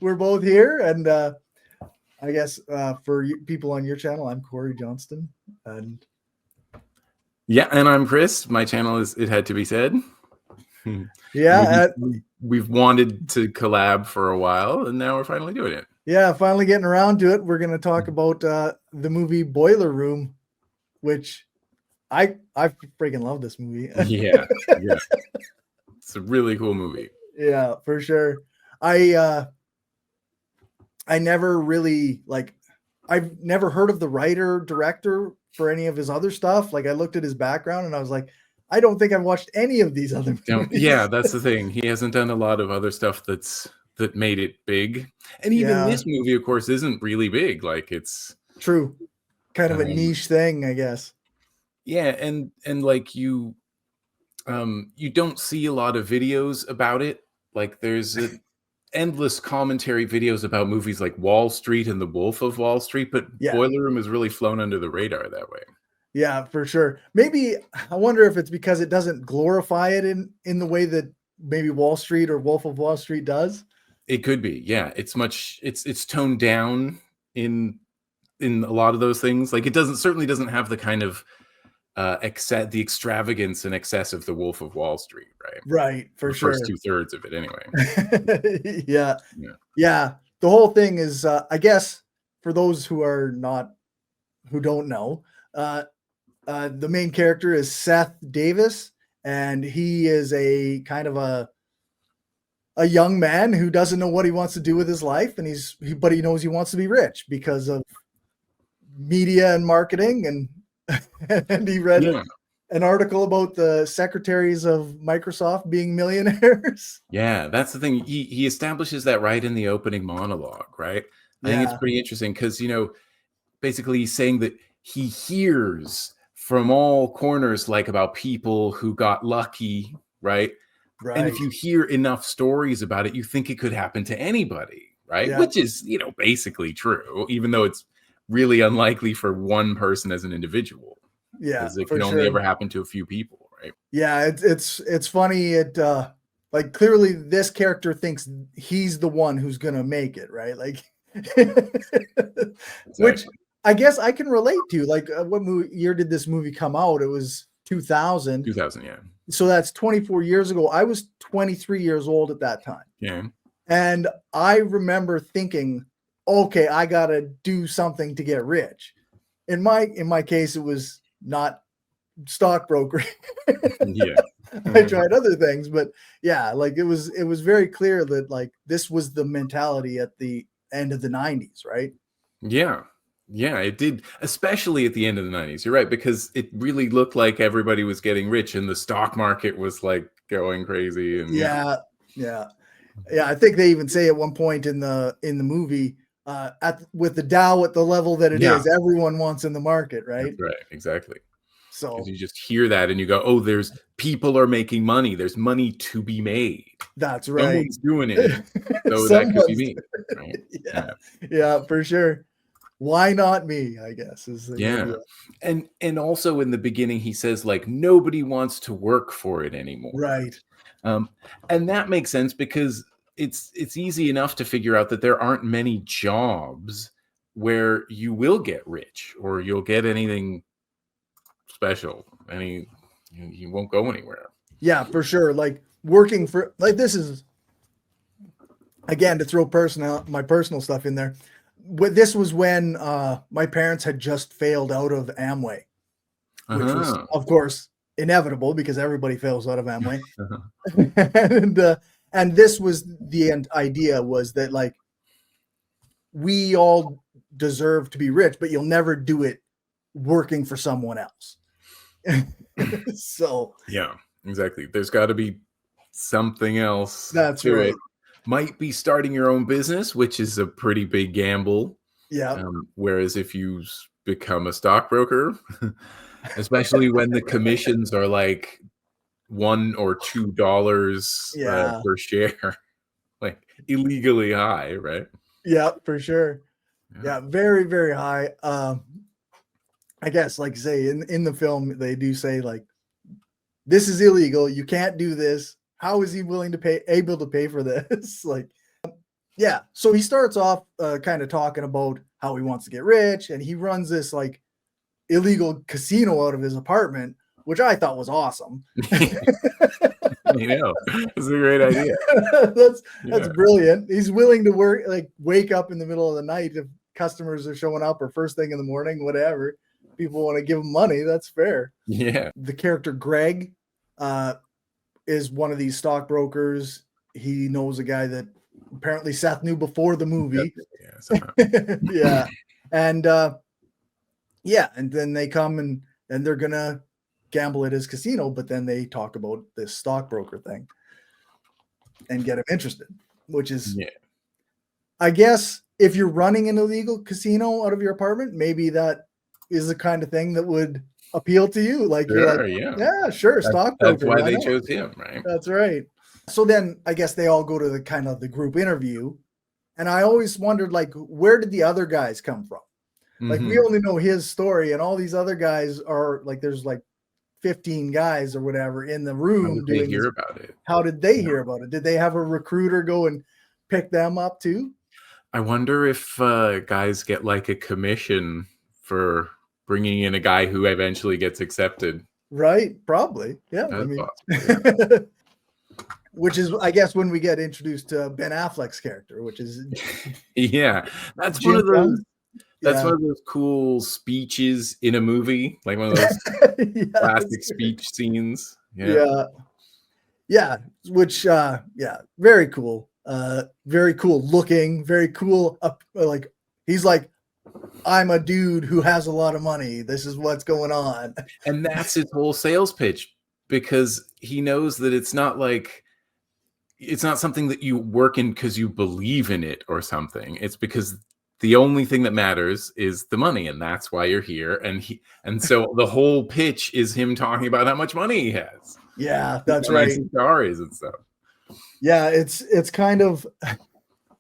we're both here, and I guess for people on your channel, I'm Cory Johnston, and yeah, and I'm Chris. My channel is It Had to Be Said. Yeah, we've wanted to collab for a while, and now we're finally doing it. Yeah, finally getting around to it. We're going to talk about the movie Boiler Room, which I freaking love this movie. Yeah, it's a really cool movie. Yeah, for sure. I never really I've never heard of the writer director for any of his other stuff. Like I looked at his background and I was like, I don't think I've watched any of these other movies. Yeah, that's the thing. He hasn't done a lot of other stuff that made it big. And even this movie, of course, isn't really big. Like it's true. Kind of a niche thing, I guess. Yeah, and like you don't see a lot of videos about it. Like there's endless commentary videos about movies like Wall Street and The Wolf of Wall Street, but Boiler Room has really flown under the radar that way. Yeah, for sure. Maybe I wonder if it's because it doesn't glorify it in the way that maybe Wall Street or Wolf of Wall Street does. It could be. Yeah, it's toned down in a lot of those things. Like it certainly doesn't have the kind of the extravagance and excess of The Wolf of Wall Street, right? Right, for sure. First 2/3 of it, anyway. Yeah. The whole thing is, I guess, for those who don't know, the main character is Seth Davis, and he is a kind of a young man who doesn't know what he wants to do with his life, and but he knows he wants to be rich because of media and marketing, and he read an article about the secretaries of Microsoft being millionaires. Yeah, that's the thing. He establishes that right in the opening monologue, right? I think it's pretty interesting because, basically he's saying that he hears from all corners, like about people who got lucky, right? Right. And if you hear enough stories about it, you think it could happen to anybody, right? Yeah. Which is, basically true, even though it's really unlikely for one person as an individual. Yeah, because it can only ever happen to a few people, right? Yeah, it's funny. Like clearly this character thinks he's the one who's gonna make it, right? Like, exactly. Which I guess I can relate to. Like, what year did this movie come out? It was 2000. 2000, yeah. So that's 24 years ago. I was 23 years old at that time. Yeah. And I remember thinking, okay, I gotta do something to get rich. In my case, it was not stockbroker. Yeah. I tried other things, but yeah, like it was very clear that like this was the mentality at the end of the 90s, right? Yeah, it did, especially at the end of the 90s. You're right, because it really looked like everybody was getting rich and the stock market was like going crazy. And I think they even say at one point in the movie, with the Dow at the level that it is, everyone wants in the market, right? That's right, exactly. So because you just hear that and you go, oh, there's people are making money. There's money to be made. That's right. Someone's doing it. So that could be me. Right? Yeah, for sure. Why not me, I guess. And also in the beginning, he says, like, nobody wants to work for it anymore. Right. And that makes sense because it's easy enough to figure out that there aren't many jobs where you will get rich or you'll get anything special. You won't go anywhere. Yeah, for sure. Like working for, like, this is, again, to throw my personal stuff in there. This was when my parents had just failed out of Amway, which was, of course, inevitable because everybody fails out of Amway. And this was the idea was that like we all deserve to be rich, but you'll never do it working for someone else. So yeah, exactly. There's got to be something else. That's right. It. Might be starting your own business, which is a pretty big gamble. Yeah. Whereas if you become a stockbroker, especially when the commissions are like $1 or $2 per share, like illegally high, right? Yeah, for sure. Yeah, very, very high. I guess, like say in the film, they do say like, this is illegal. You can't do this. How is he able to pay for this? Like, Yeah. So he starts off kind of talking about how he wants to get rich, and he runs this like illegal casino out of his apartment, which I thought was awesome. You know, it's a great idea. That's Yeah. brilliant. He's willing to work, like wake up in the middle of the night if customers are showing up, or first thing in the morning, whatever. People want to give him money. That's fair. Yeah. The character Greg is one of these stockbrokers. He knows a guy that apparently Seth knew before the movie. Yeah. Somehow. Yeah. And yeah, and then they come and they're gonna gamble at his casino, but then they talk about this stockbroker thing and get him interested, which is, Yeah. I guess, if you're running an illegal casino out of your apartment, maybe that is the kind of thing that would appeal to you. Like you're Sure, like, yeah. yeah, sure, stockbroker. That's why they not? chose him, right? That's right. So then I guess they all go to the kind of the group interview. And I always wondered, like, where did the other guys come from? Like, we Mhm. only know his story, and all these other guys are like, there's like 15 guys or whatever in the How room did they doing this. hear about it? How did they Yeah. hear about it? Did they have a recruiter go and pick them up too? I wonder if guys get like a commission for bringing in a guy who eventually gets accepted. Right? Probably. Yeah. I That's mean, possible. Yeah. which is, I guess, when we get introduced to Ben Affleck's character, which is Yeah, that's one Jim of those. Young. That's Yeah. one of those cool speeches in a movie, like one of those Yeah, classic speech scenes. Yeah. yeah. Yeah. Which, yeah, very cool. Very cool looking, very cool. Like, he's like, I'm a dude who has a lot of money. This is what's going on. And that's his whole sales pitch, because he knows that it's not something that you work in because you believe in it or something. It's because the only thing that matters is the money, and that's why you're here. And so the whole pitch is him talking about how much money he has. Yeah, that's How nice right. his car is and stuff. Yeah, it's kind of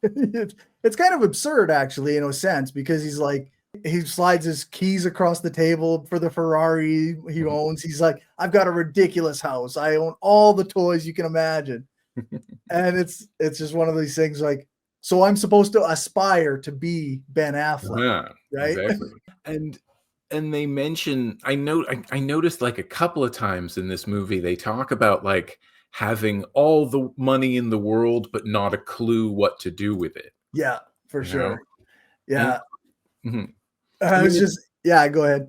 it's kind of absurd, actually, in a sense, because he's like, he slides his keys across the table for the Ferrari he owns. He's like, I've got a ridiculous house. I own all the toys you can imagine. And it's just one of these things like, so I'm supposed to aspire to be Ben Affleck, Yeah, right? exactly. And they mention, I noticed like a couple of times in this movie, they talk about like having all the money in the world, but not a clue what to do with it. Yeah, for You know? sure. Yeah. Mhm. I was just, yeah, go ahead.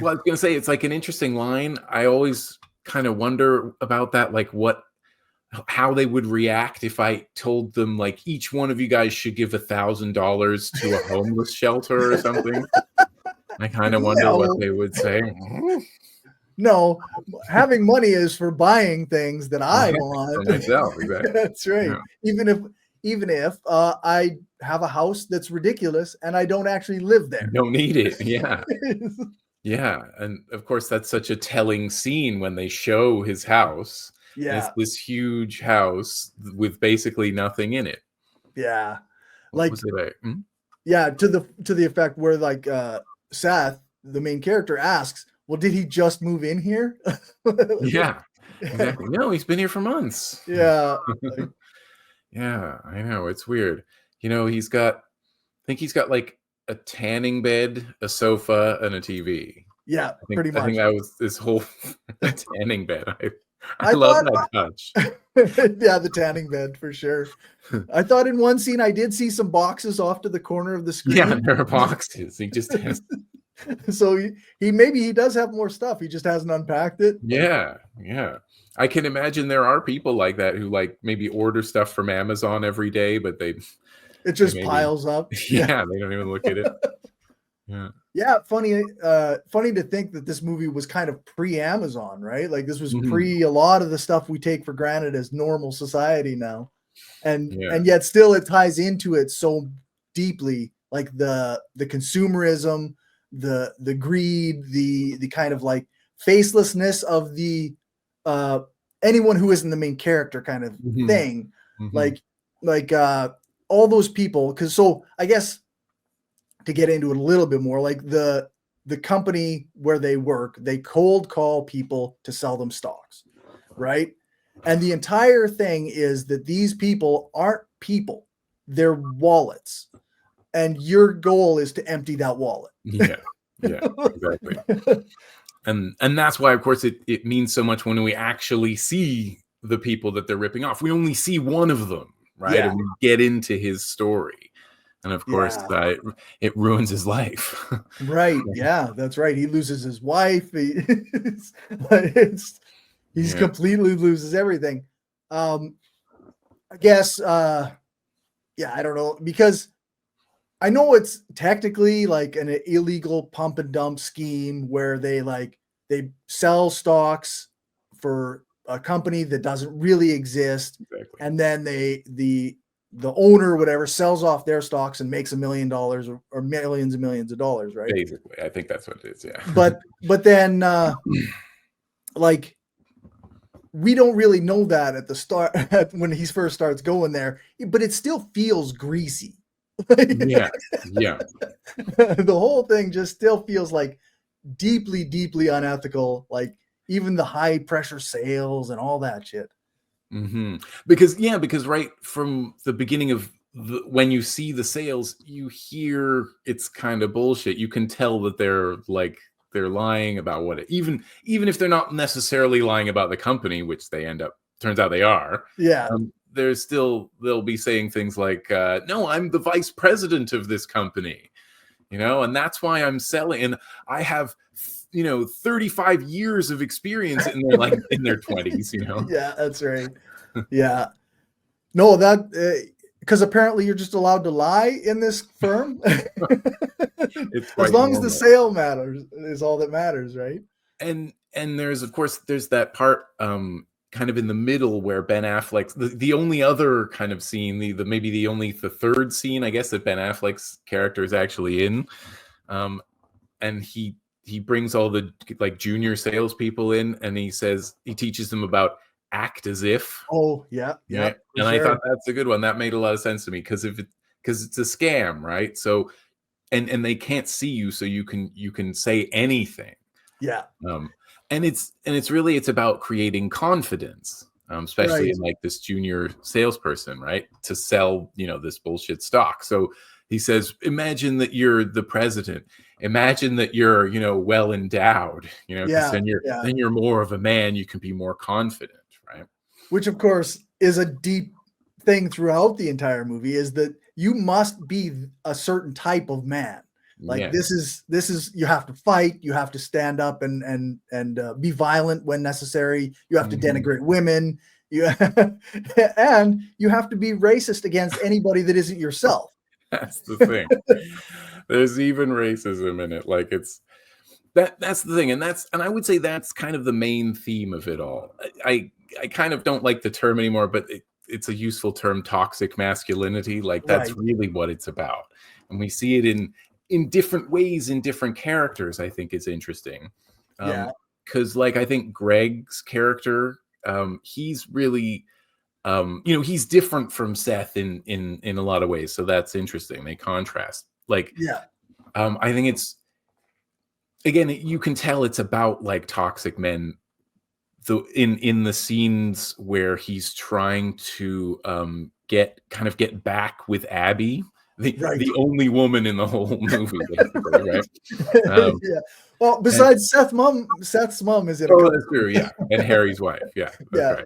Well, I was gonna say it's like an interesting line. I always kind of wonder about that, like how they would react if I told them like each one of you guys should give $1,000 to a homeless shelter or something. I kind of wonder what they would say. No, having money is for buying things that I Yeah, want. for myself, exactly. That's right. Yeah. Even if I have a house that's ridiculous and I don't actually live there. Don't need it. Yeah. Yeah. And of course, that's such a telling scene when they show his house. And Yeah. it's this huge house with basically nothing in it. Yeah. What Like, was it like? Hmm? yeah, to the effect where like Seth, the main character, asks, well, did he just move in here? Yeah, exactly. No, he's been here for months. Yeah. Like, Yeah, I know. It's weird. I think he's got like a tanning bed, a sofa, and a TV. yeah, pretty I think much. that was this whole tanning bed. I I love thought, that touch. yeah, the tanning bed for sure. I thought in one scene I did see some boxes off to the corner of the screen. Yeah, there are boxes. He just has. So he maybe he does have more stuff. He just hasn't unpacked it. Yeah, yeah. I can imagine there are people like that who like maybe order stuff from Amazon every day, but It they just maybe piles up. yeah, they don't even look at it. Yeah. Yeah, funny to think that this movie was kind of pre-Amazon, right? Like this was Mhm. pre a lot of the stuff we take for granted as normal society now. Yeah. And yet still it ties into it so deeply, like the consumerism, the greed, the kind of like facelessness of the anyone who isn't the main character kind of Mhm. thing. Mhm. Like all those people, because so I guess to get into it a little bit more, like the company where they work, they cold call people to sell them stocks, right? And the entire thing is that these people aren't people. their wallets, and your goal is to empty that wallet. Yeah. Yeah. Exactly. And that's why, of course, it means so much when we actually see the people that they're ripping off. We only see one of them, right? Yeah. And we get into his story. And of course, Yeah. it ruins his life. Right. Yeah, that's right. He loses his wife. He's Yeah, completely loses everything. I guess yeah, I don't know, because I know it's technically like an illegal pump and dump scheme where they sell stocks for a company that doesn't really exist, exactly. and then the owner or whatever sells off their stocks and makes $1 million or millions and millions of dollars, right? Basically, I think that's what it is. Yeah. But then like we don't really know that at the start when he first starts going there, but it still feels greasy. Yeah. Yeah. The whole thing just still feels like deeply, deeply unethical. Like even the high pressure sales and all that shit. Because right from the beginning of when you see the sales, you hear it's kind of bullshit. You can tell that they're lying about even if they're not necessarily lying about the company, which turns out they are. Yeah. They'll be saying things like, no, I'm the vice president of this company, and that's why I'm selling, and I have 35 years of experience, and they're like in their 20s. Yeah, that's right. Yeah. No, that because apparently you're just allowed to lie in this firm. It's As quite long as the normal. sale matters is all that matters, right? And there's, of course, there's that part kind of in the middle where Ben Affleck's the only other kind of scene, maybe the third scene, I guess, that Ben Affleck's character is actually in. And he brings all the like junior salespeople in, and he teaches them about act as if. Oh, yeah, yeah, Right. for And I thought sure. that's a good one. That made a lot of sense to me because it's a scam, right? So and they can't see you, so you can say anything. Yeah, Um, it's about creating confidence, especially right. in like this junior salesperson, right? To sell, this bullshit stock. So he says, imagine that you're the president. Imagine that you're, well endowed, because Yeah, yeah. then you're more of a man. You can be more confident, right? Which of course is a deep thing throughout the entire movie, is that you must be a certain type of man. Like Yes. this is you have to fight, you have to stand up and be violent when necessary. You have to Mhm. denigrate women. You and you have to be racist against anybody that isn't yourself. That's the thing. There's even racism in it. Like that's the thing, and I would say that's kind of the main theme of it all. I kind of don't like the term anymore, but it's a useful term, toxic masculinity. Like that's Right. really what it's about, and we see it in different ways in different characters. I think is interesting, Yeah. because like I think Greg's character, he's really he's different from Seth in a lot of ways, so that's interesting. They contrast. Like Yeah. I think it's, again, you can tell it's about like toxic men, though, in the scenes where he's trying to get back with Abby, Right. the only woman in the whole movie, basically, right? Um, Yeah. Well, and besides Seth's mom is in a oh, couple that's true, movies. yeah, and Harry's wife, yeah, that's Yeah. right.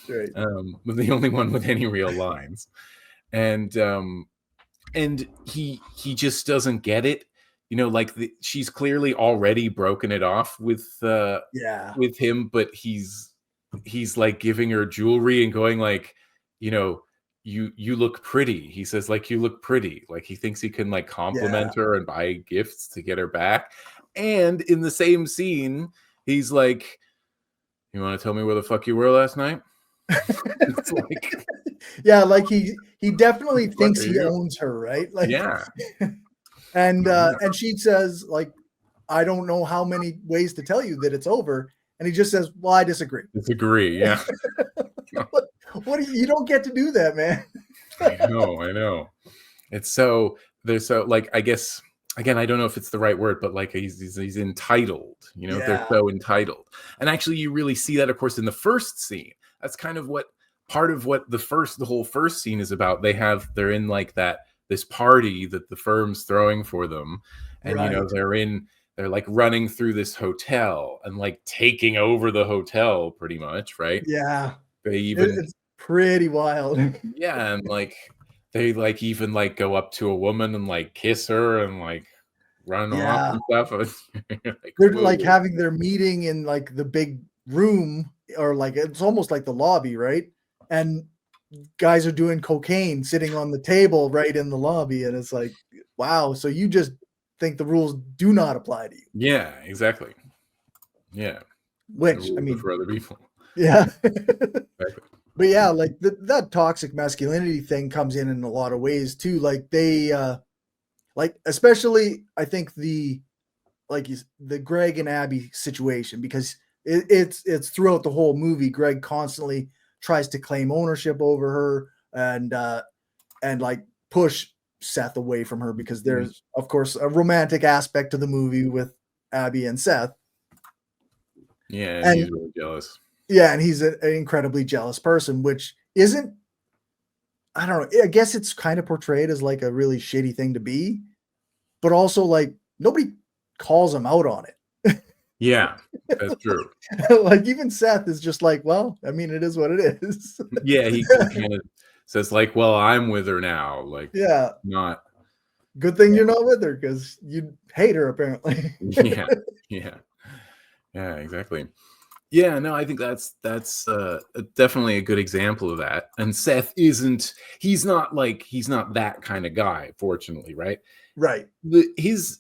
Right. But the only one with any real lines, and he just doesn't get it, like she's clearly already broken it off Yeah. with him, but he's like giving her jewelry and going like, you know you look pretty. He says like, you look pretty. Like he thinks he can like Yeah. compliment her and buy gifts to get her back. And in the same scene, he's like, you want to tell me where the fuck you were last night? It's like, Yeah, like he definitely what thinks are he you? owns her, right? Like Yeah. and she says like, I don't know how many ways to tell you that it's over, and he just says, "Well, I disagree." Disagree. Yeah. What you don't get to do that, man. I know. It's so there's so like, I guess, again, I don't know if it's the right word, but like he's entitled. They're Yeah. so entitled, and actually, you really see that, of course, in the first scene. That's kind of what part of what the whole first scene is about, they're in like this party that the firm's throwing for them, and Right. they're like running through this hotel and like taking over the hotel pretty much, right? Yeah. They even It's pretty wild. Yeah, and like they like even like go up to a woman and like kiss her and like run off Yeah. and stuff. You're like, They're like whoa. having their meeting in like the big room, or like it's almost like the lobby, right? And guys are doing cocaine sitting on the table right in the lobby. And it's like, wow. So you just think the rules do not apply to you, Yeah, exactly. Yeah. The which I rules are mean, for other people. yeah. Exactly. But yeah, like that toxic masculinity thing comes in a lot of ways too. Like like especially I think the Greg and Abby situation, because it's throughout the whole movie. Greg constantly tries to claim ownership over her and like push Seth away from her, because Mhm. there's of course a romantic aspect to the movie with Abby and Seth. Yeah, and And he's really jealous. yeah, and he's an incredibly jealous person, which isn't, I don't know, I guess it's kind of portrayed as like a really shitty thing to be, but also like nobody calls him out on it. Yeah, that's true. Like even Seth is just like, well, I mean, it is what it is. Yeah, he kind of says like, "Well, I'm with her now." Like, Yeah. not. Good thing you're not with her, because you hate her apparently. Yeah, yeah, yeah, exactly. Yeah, no, I think that's definitely a good example of that. And Seth isn't. He's not that kind of guy. Fortunately, right? Right. The, his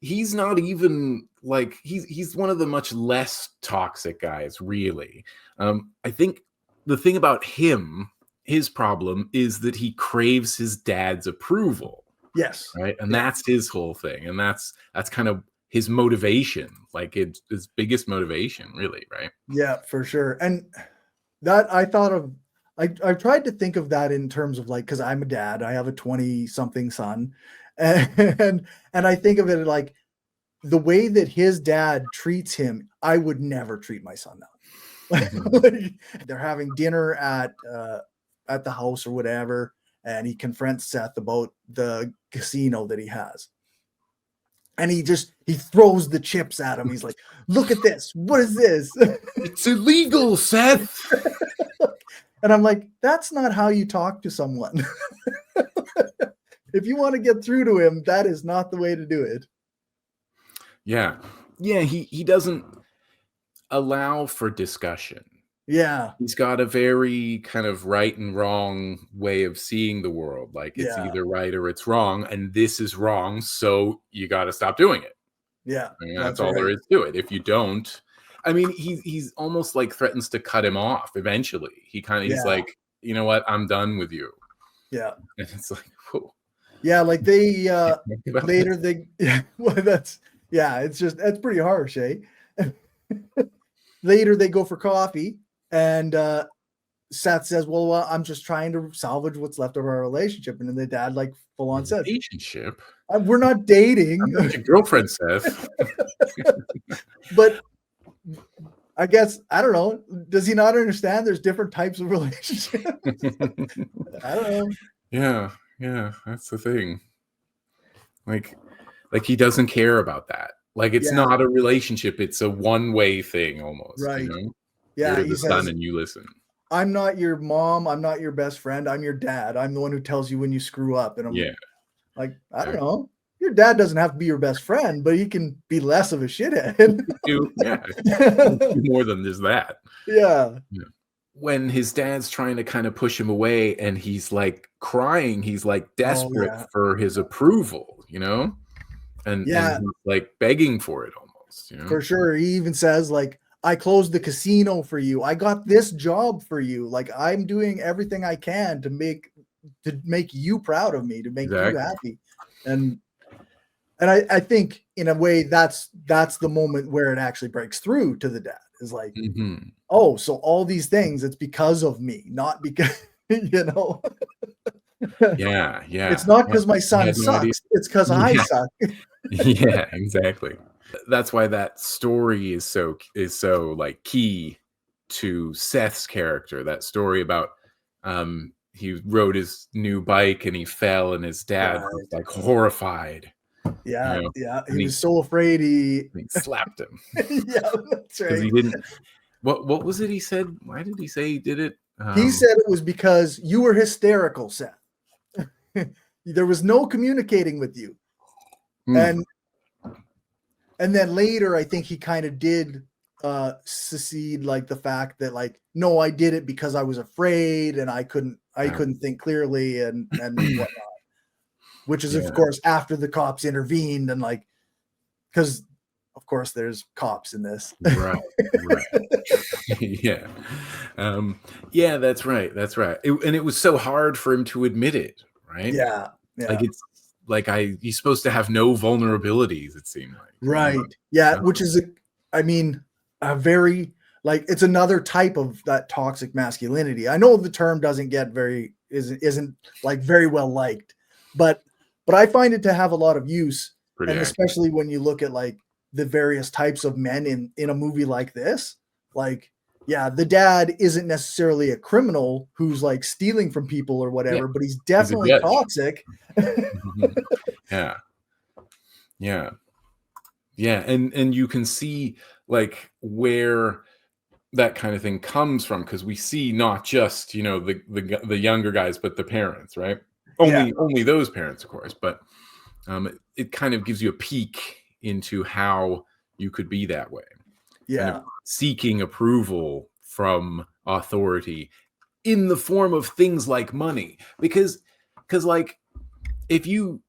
he's not even like he's one of the much less toxic guys, really. I think the thing about him, his problem is that he craves his dad's approval, Yes. right? And Yeah. that's his whole thing, and that's kind of his motivation, like it's his biggest motivation, really, right? Yeah, for sure. And that I thought of, I tried to think of that in terms of like, because I'm a dad, I have a 20 something son. And I think of it like the way that his dad treats him, I would never treat my son now. Mhm. Like, they're having dinner at the house or whatever, and he confronts Seth about the casino that he has. And he throws the chips at him. He's like, "Look at this. What is this?" It's illegal, Seth. And I'm like, "That's not how you talk to someone." If you want to get through to him, that is not the way to do it. Yeah, yeah. He doesn't allow for discussion. Yeah. He's got a very kind of right and wrong way of seeing the world. Like it's Yeah. either right or it's wrong, and this is wrong, so you got to stop doing it. Yeah. I mean, that's That's all there right. is to it. If you don't, I mean, he's almost like threatens to cut him off eventually. He's Yeah. like, you know what, I'm done with you, Yeah. and it's like, whoa, Yeah. Like they think about that. later they yeah, well, that's yeah, it's just that's pretty harsh, eh? Later they go for coffee, and Seth says, well, I'm just trying to salvage what's left of our relationship. And then the dad, like, full on says, Relationship. We're not dating." I'm not your girlfriend, Seth. But I guess, I don't know. Does he not understand there's different types of relationships? I don't know. Yeah, yeah, that's the thing. Like, he doesn't care about that. Like, it's Yeah, not a relationship, it's a one-way thing almost, you right. know? Yeah, You're he the son says, and you listen. I'm not your mom. I'm not your best friend. I'm your dad. I'm the one who tells you when you screw up. And I'm Yeah, like, I don't exactly. know. Your dad doesn't have to be your best friend, but he can be less of a shithead. Yeah, you do more than just that. Yeah. Yeah. When his dad's trying to kind of push him away and he's, like, crying, he's, like, Oh, desperate yeah. for his approval, you know? And Yeah, he's, like, begging for it almost, you know? for sure. He even says, like, I closed the casino for you. I got this job for you. Like, I'm doing everything I can to make you proud of me, to make you Exactly. happy. And I think in a way that's the moment where it actually breaks through to the dad. Is like, Mhm. oh, so all these things, it's because of me, not because you know, Yeah, it's yeah. not Yeah, because my I son had no idea. sucks. It's because I Yeah. suck. Yeah, exactly. That's why that story is so like key to Seth's character, that story about he rode his new bike and he fell and his dad was Right. like horrified, Yeah, yeah. He and was so afraid he he slapped him yeah, that's because right. he didn't. What was it he said? Why did he say he did it? He said it was because you were hysterical, Seth. There was no communicating with you. And then later I think he kind of did secede, like the fact that like, no, I did it because I was afraid and I couldn't think clearly and whatnot. Which is, of course, after the cops intervened and like, because of course there's cops in this. Right. Yeah. Yeah, that's right. And it was so hard for him to admit it, right? Yeah. Like it's like he's supposed to have no vulnerabilities, it seemed like. Right. Yeah, which is a very, like, it's another type of that toxic masculinity. I know the term doesn't get isn't like very well liked, but I find it to have a lot of use. Pretty And accurate. especially when you look at like the various types of men in a movie like this, like, yeah, the dad isn't necessarily a criminal who's like stealing from people or whatever, but he's definitely judge. toxic. Yeah. And you can see like where that kind of thing comes from, because we see not just the younger guys, but the parents, right? Only those parents, of course, but it kind of gives you a peek into how you could be that way. Yeah. Kind of seeking approval from authority in the form of things like money, because like if he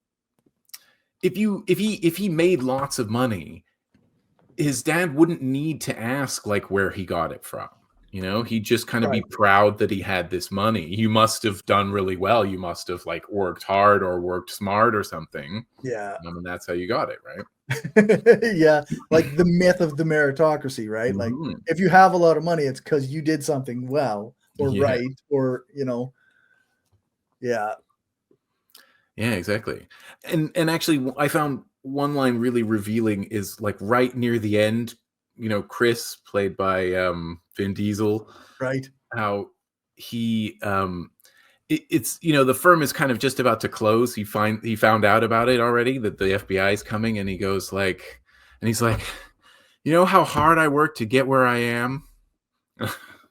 made lots of money, his dad wouldn't need to ask like where he got it from. He'd just kind of be proud that he had this money. You must have done really well. You must have like worked hard or worked smart or something. Yeah. And that's how you got it, right? Yeah, like the myth of the meritocracy, right? Like if you have a lot of money, it's because you did something well or right, or yeah, exactly. And actually, I found one line really revealing is like right near the end. Chris, played by Vin Diesel, right? How he it's the firm is kind of just about to close. He found out about it already, that the FBI is coming, and he's like, how hard I worked to get where I am.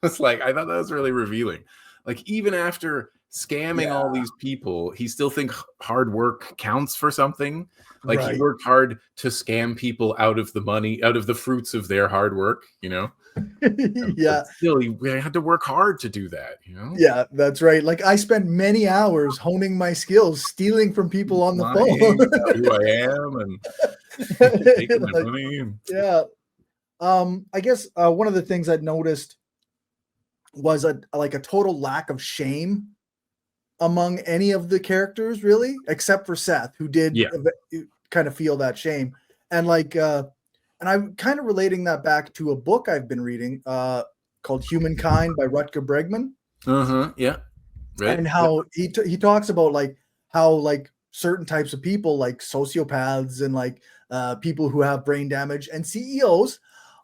It's like, I thought that was really revealing. Like, even after scamming all these people, he still thinks hard work counts for something. Like he worked hard to scam people out of the money, out of the fruits of their hard work, Yeah. But still, he had to work hard to do that, Yeah, that's right. Like I spent many hours honing my skills, stealing from people on the phone. Who I am and taking my money. Yeah. I guess one of the things I'd noticed was a total lack of shame among any of the characters, really, except for Seth, who did kind of feel that shame. And like and I'm kind of relating that back to a book I've been reading called Humankind by Rutger Bregman. Yeah. Right. And how he talks about like how like certain types of people, like sociopaths and like people who have brain damage and CEOs,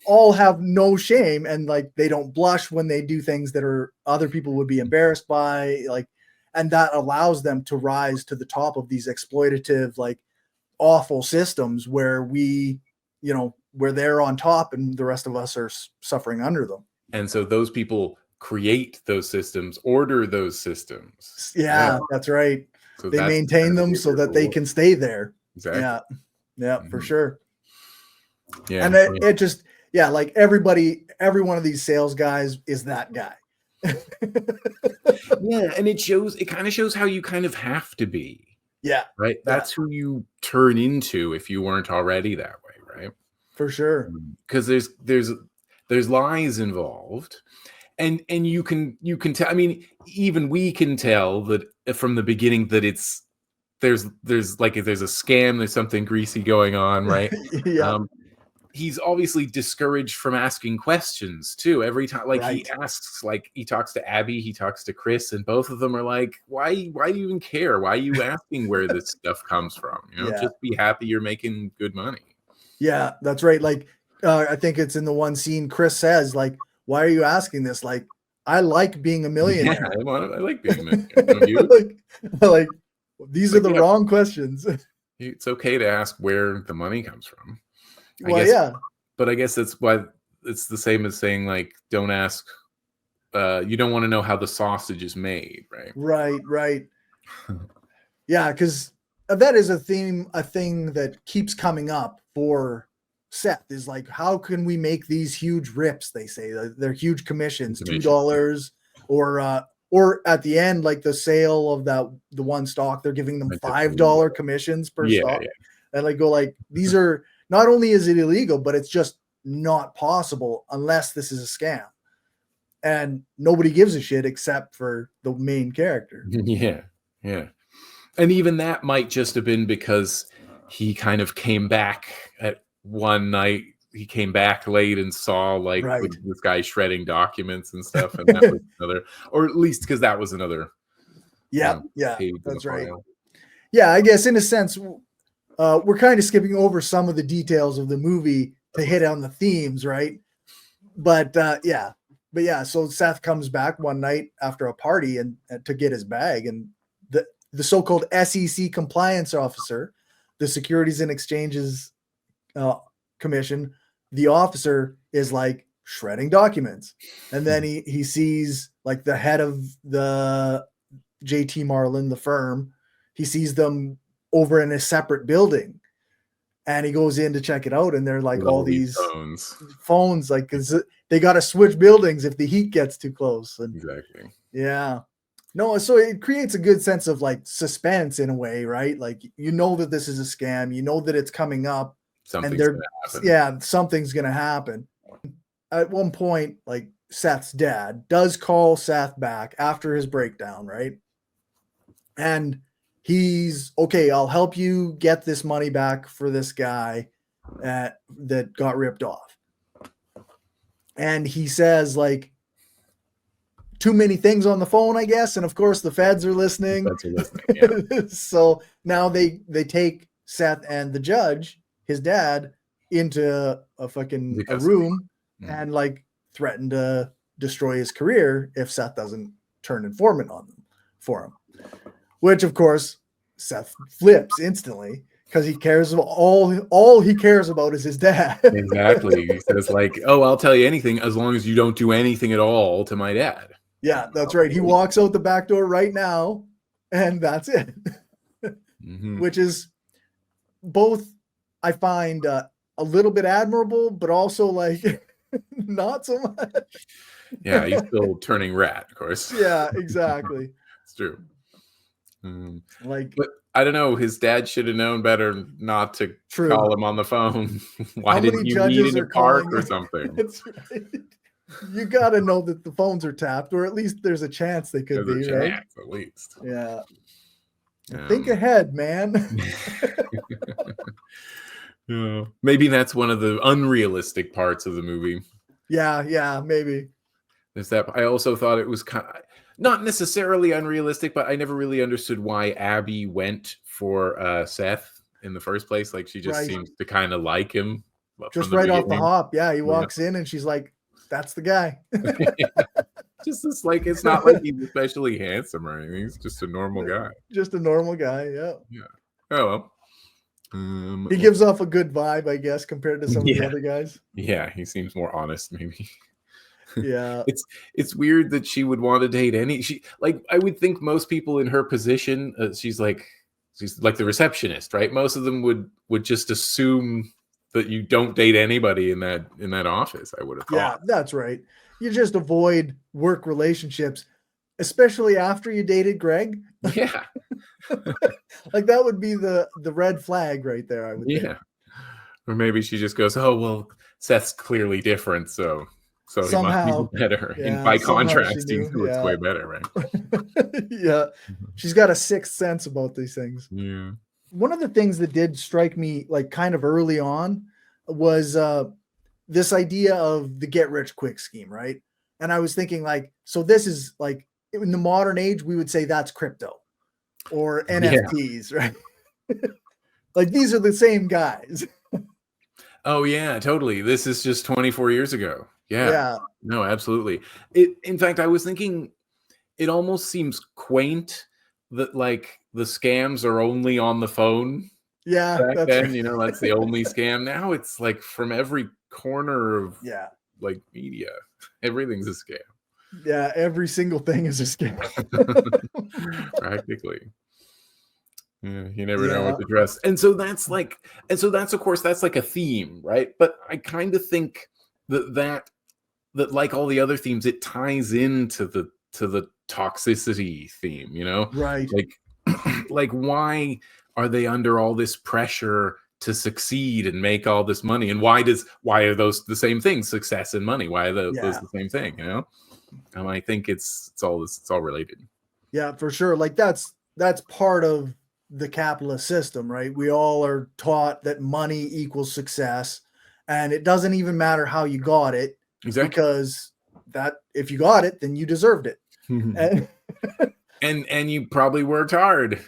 all have no shame, and like they don't blush when they do things that are other people would be embarrassed by, like, and that allows them to rise to the top of these exploitative, like awful systems where where they're on top and the rest of us are suffering under them. And so those people create those systems, order those systems. Yeah. That's right. So they maintain them so that they can stay there. Exactly. Yeah, for sure. Yeah. And it just, like every one of these sales guys is that guy. Yeah, and it kind of shows how you kind of have to be. Yeah. Right? That's who you turn into if you weren't already that way, right? For sure. Because there's lies involved. And you can tell, I mean, even we can tell that from the beginning that there's a scam, there's something greasy going on, right? Yeah. He's obviously discouraged from asking questions too. Every time, like he asks, like he talks to Abby, he talks to Chris, and both of them are like, why do you even care? Why are you asking where this stuff comes from? Just be happy you're making good money. Yeah, that's right. Like I think it's in the one scene Chris says, like, why are you asking this? Like, I like being a Yeah, millionaire. I like being a millionaire. Don't you? like, these are the Yeah, wrong questions. it's okay to ask where the money comes from. I Well, guess, yeah, but I guess that's why it's the same as saying like, don't ask. You don't want to know how the sausage is made, right? right. Yeah, because that is a thing that keeps coming up for Seth, is like, how can we make these huge rips? They say they're huge commissions, Information. $2, or at the end, like the sale of the one stock, they're giving them Like just $5 commissions per Yeah, stock, yeah. and like go like, these are not only is it illegal, but it's just not possible unless this is a scam, and nobody gives a shit except for the main character. Yeah, yeah. And even that might just have been because he kind of came back at one night. He came back late and saw like Right. this guy shredding documents and stuff, and that was another, or at least because that was another Yeah, page in the that's right. file. Yeah, I guess in a sense, we're kind of skipping over some of the details of the movie to hit on the themes, right? But so Seth comes back one night after a party and to get his bag, and the so-called SEC compliance officer, the Securities and Exchanges Commission, the officer is like shredding documents, and then he sees like the head of the JT Marlin, the firm. He sees them over in a separate building, and he goes in to check it out, and they're like all these phones, like, because they got to switch buildings if the heat gets too close. And Exactly. yeah, no, so it creates a good sense of like suspense in a way, right? Like, you know that this is a scam, you know that it's coming up, Something's gonna happen. yeah, something's gonna happen. At one point, like, Seth's dad does call Seth back after his breakdown, right? And he's okay, I'll help you get this money back for this guy that got ripped off. And he says like too many things on the phone, I guess, and of course the feds are listening. Yeah. So now they take Seth and the judge, his dad, into a room and like threaten to destroy his career if Seth doesn't turn informant on them for him. Which, of course, Seth flips instantly because he cares about all he cares about is his dad. Exactly. He says like, "Oh, I'll tell you anything as long as you don't do anything at all to my dad." Yeah, that's right. He walks out the back door right now, and that's it. Which is both, I find, a little bit admirable, but also like not so much. Yeah, he's still turning rat, of course. Yeah, exactly. It's true. Like, but I don't know. His dad should have known better not to call him on the phone. Why didn't you meet in a park or something? That's right. You got to know that the phones are tapped, or at least there's a chance they could be, right? At least. Yeah. Think ahead, man. Maybe that's one of the unrealistic parts of the movie. Yeah, maybe. There's that. I also thought it was kind of not necessarily unrealistic, but I never really understood why Abby went for Seth in the first place. Like, she just seems to kind of like him. Just right off the hop. Yeah, he walks in and she's like, that's the guy. Just this, like, it's not like he's especially handsome or anything. He's just a normal guy. Just a normal guy, yeah. Yeah. Oh, well. He gives off a good vibe, I guess, compared to some of the other guys. Yeah, he seems more honest, maybe. Yeah. It's weird that she would want to date I would think most people in her position, she's like the receptionist, right? Most of them would just assume that you don't date anybody in that office, I would have thought. Yeah, that's right. You just avoid work relationships, especially after you dated Greg. Yeah. Like, that would be the red flag right there, I would think. Or maybe she just goes, "Oh, well, Seth's clearly different, so somehow he must be better." Yeah, and by contrast, he looks way better, right? Yeah. She's got a sixth sense about these things. Yeah. One of the things that did strike me like kind of early on was this idea of the get rich quick scheme, right? And I was thinking like, so this is like, in the modern age, we would say that's crypto or NFTs, right? Like, these are the same guys. Oh yeah, totally. This is just 24 years ago. Yeah. Yeah. No, absolutely. In fact, I was thinking it almost seems quaint that like the scams are only on the phone Yeah, back that's then, right. that's the only scam. Now it's like from every corner of Yeah. like media. Everything's a scam. Yeah, every single thing is a scam. Practically. Yeah, you never know what Yeah. to dress. And so that's of course that's like a theme, right? But I kind of think that like all the other themes, it ties into the toxicity theme, Right. like like why are they under all this pressure to succeed and make all this money, and why are those the same things, success and money, why are those Yeah. the same thing? And I think it's all related. Yeah, for sure. Like that's part of the capitalist system, right? We all are taught that money equals success, and it doesn't even matter how you got it Exactly. because that if you got it, then you deserved it. And And you probably worked hard.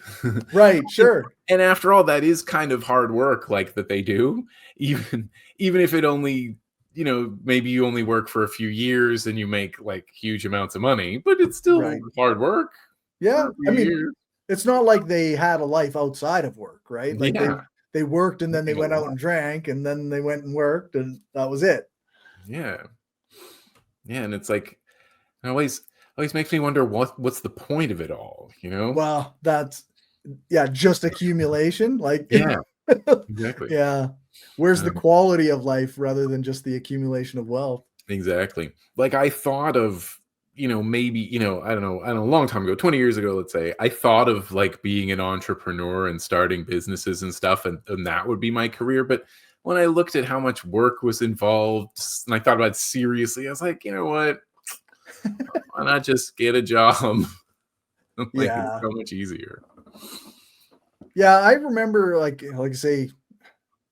right, and, sure. and after all, that is kind of hard work, like that they do, even if it only, maybe you only work for a few years and you make like huge amounts of money, but it's still Right. hard work Yeah. for a I few mean, years. it's not like they had a life outside of work, right? Like Yeah, they worked and then they working a went out lot. and drank and then they went and worked and that was it. Yeah, yeah, and it's like it always makes me wonder what's the point of it all. Well, that's yeah, just accumulation. Like Yeah, exactly. yeah. Where's the Um, quality of life rather than just the accumulation of wealth? Exactly. Like I thought of, maybe, I don't know, a long time ago, 20 years ago, let's say, I thought of like being an entrepreneur and starting businesses and stuff, and that would be my career. But when I looked at how much work was involved and I thought about it seriously, I was like, you know what? Why not just get a job? Like it's Yeah. so much easier. Yeah, I remember like I say,